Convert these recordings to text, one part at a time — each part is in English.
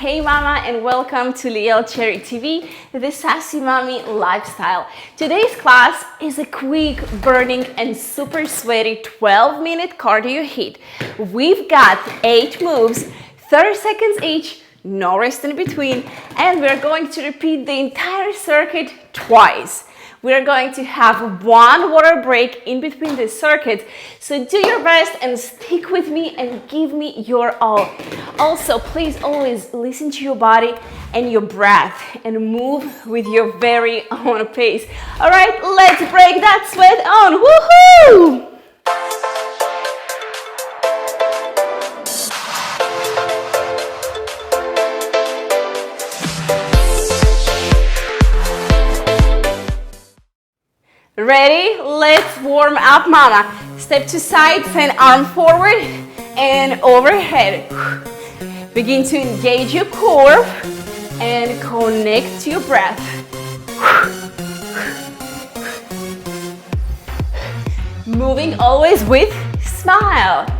Hey Mama, and welcome to Cheri TV, the Sassy Mommy lifestyle. Today's class is a quick, burning, and super sweaty 12-minute cardio hit. We've got 8 moves, 30 seconds each, no rest in between, and we're going to repeat the entire circuit twice. We're going to have 1 water break in between the circuit, so do your best and stick with me and give me your all. Also, please always listen to your body and your breath and move with your very own pace. All right, let's break that sweat on. Woohoo! Ready? Let's warm up, Mama. Step to side, send arm forward and overhead. Begin to engage your core and connect to your breath. Moving always with smile.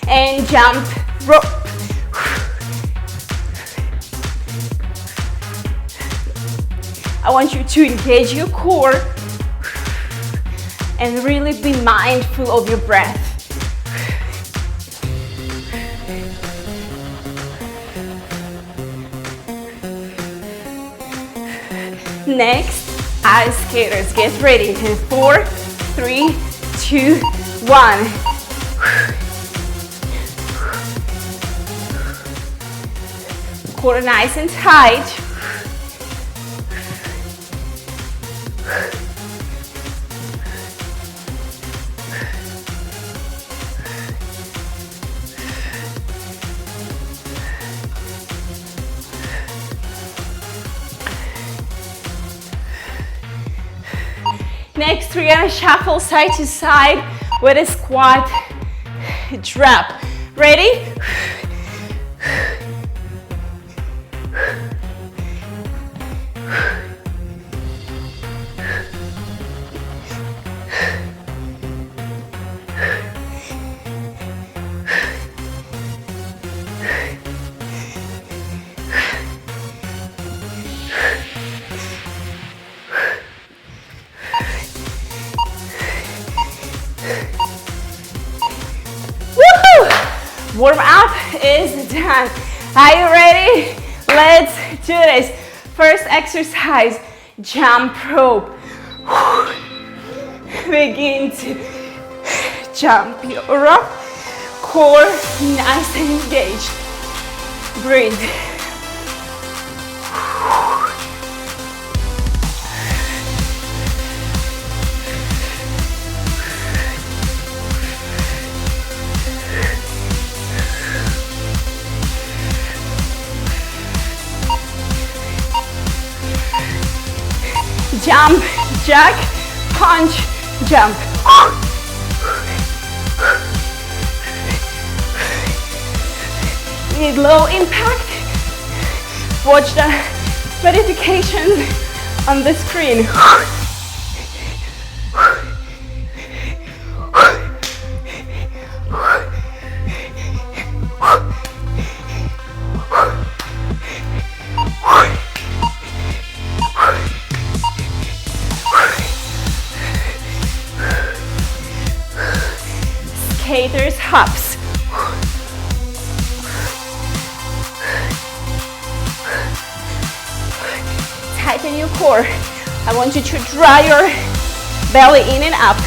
And jump rope. I want you to engage your core and really be mindful of your breath. Next, ice skaters, get ready. In 4, 3, 2, 1. Core nice and tight. Next, we're gonna shuffle side to side with a squat drop. Ready? Warm up is done. Are you ready? Let's do this. First exercise, jump rope. Begin to jump your rope. Core nice and engaged. Breathe. Jump, jack, punch, jump. Need low impact. Watch the notifications on the screen. Skaters hops. Tighten your core. I want you to draw your belly in and up.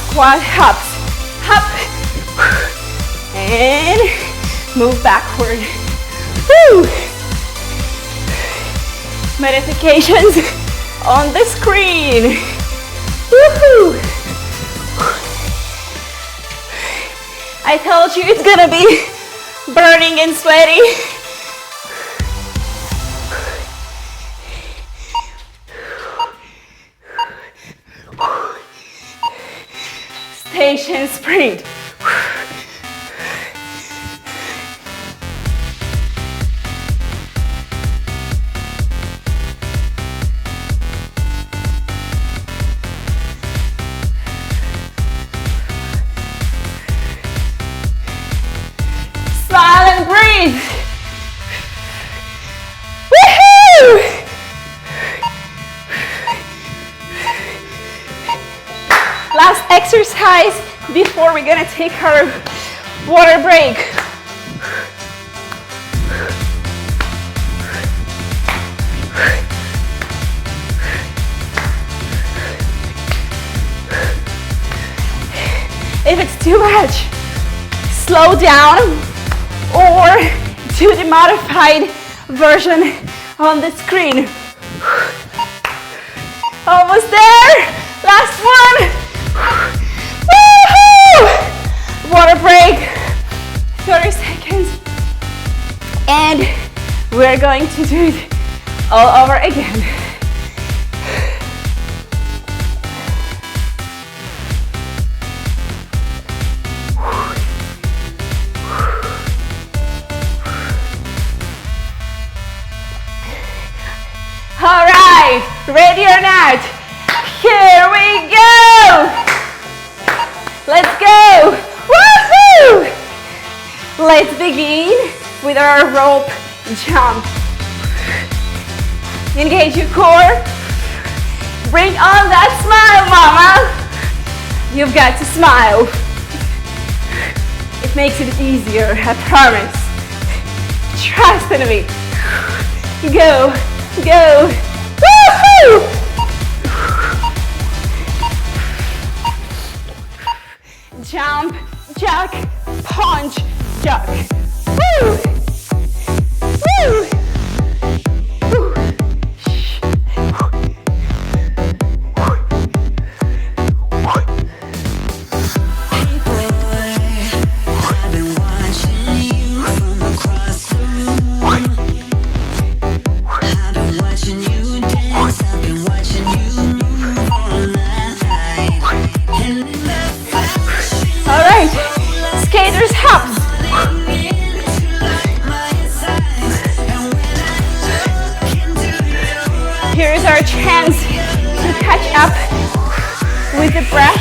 Squat hops. Hop. And move backward. Woo! Notifications on the screen. Woohoo! I told you it's gonna be burning and sweaty. station sprint. Smile and breathe. Woohoo! Last exercise before we're gonna take our water break. If it's too much, slow down or do the modified version on the screen. Almost there. Last one. Woohoo! Water break. 30 seconds. And we're going to do it all over again. All right, ready or not? Here we go! Let's go! Woohoo! Let's begin with our rope jump. Engage your core. Bring on that smile, mama. You've got to smile. It makes it easier, I promise. Trust in me. Go. Go! Woohoo! Jump, jack, punch, jack. Woo! Woo! Woo! Here's our chance to catch up with the breath.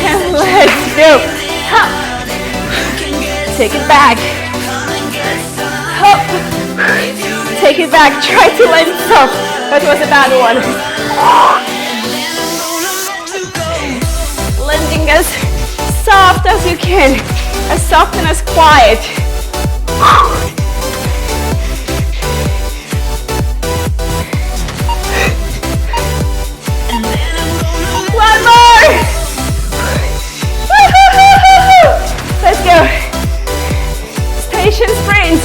And let's go. Take it back. Hop. Take it back. Try to land soft. That was a bad one. Landing as soft as you can. As soft and as quiet. One more. Let's go. Station sprint.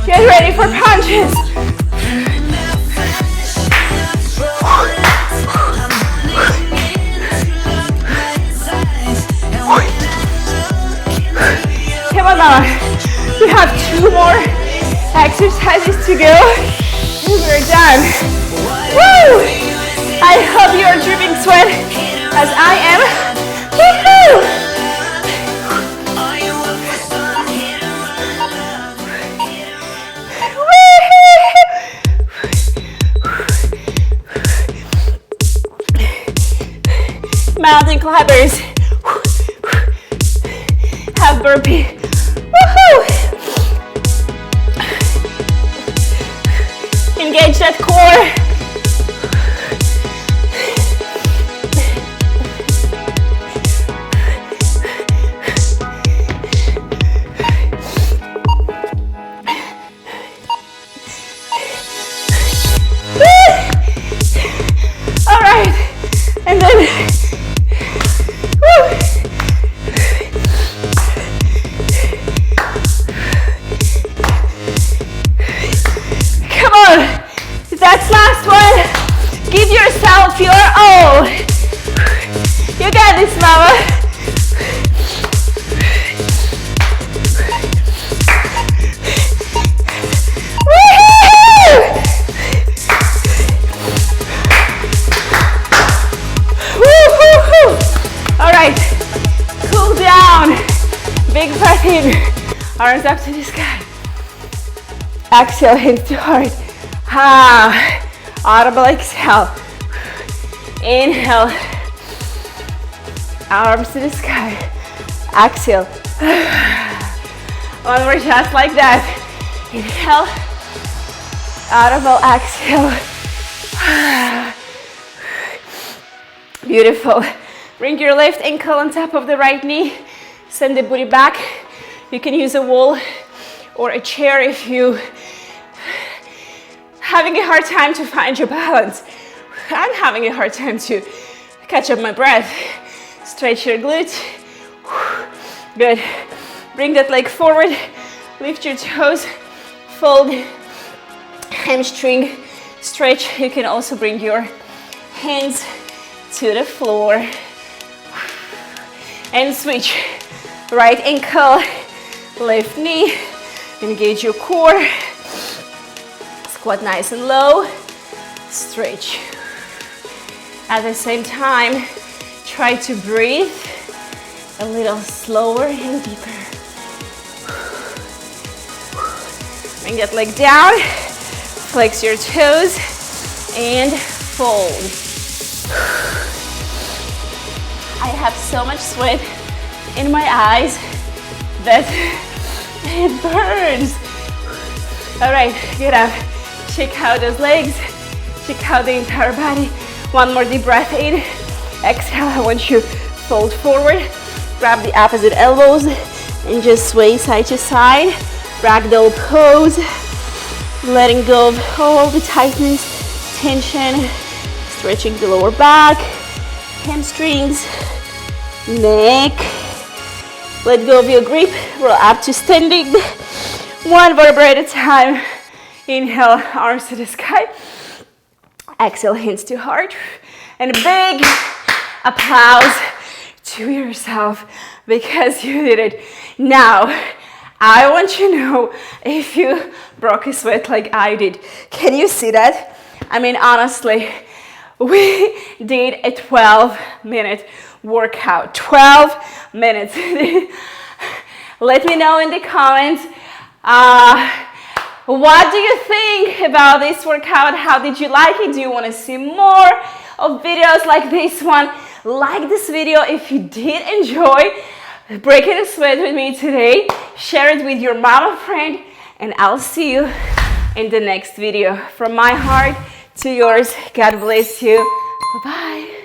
Get ready for punches. Come on, mama. We have 2 more exercises to go. And we're done. Woo! I hope you are dripping sweat as I am. Woohoo! Mountain climbers. Half burpee. Woohoo! Engage that core. Arms up to the sky. Exhale, hands to heart. Audible exhale. Inhale. Arms to the sky. Exhale. One more, just like that. Inhale. Audible exhale. Beautiful. Bring your left ankle on top of the right knee. Send the booty back. You can use a wall or a chair if you having a hard time to find your balance. I'm having a hard time to catch up my breath. Stretch your glutes. Good. Bring that leg forward. Lift your toes. Fold. Hamstring stretch. You can also bring your hands to the floor. And switch. Right ankle, left knee. Engage your core. Squat nice and low. Stretch. At the same time, try to breathe a little slower and deeper. Bring that leg down. Flex your toes and fold. I have so much sweat in my eyes that it burns. All right, get up. Shake out those legs. Shake out the entire body. One more deep breath in. Exhale, I want you to fold forward. Grab the opposite elbows and just sway side to side. Ragdoll pose. Letting go of all the tightness, tension. Stretching the lower back, hamstrings, neck. Let go of your grip. Roll up to standing. One vertebra at a time. Inhale, arms to the sky. Exhale, hands to heart. And a big applause to yourself because you did it. Now, I want you to know if you broke a sweat like I did. Can you see that? I mean, honestly, we did a 12-minute workout. 12 minutes. Let me know in the comments. What do you think about this workout? How did you like it? Do you want to see more of videos like this one? Like this video if you did enjoy breaking a sweat with me today. Share it with your mama friend, and I'll see you in the next video. From my heart to yours, God bless you. Bye-bye.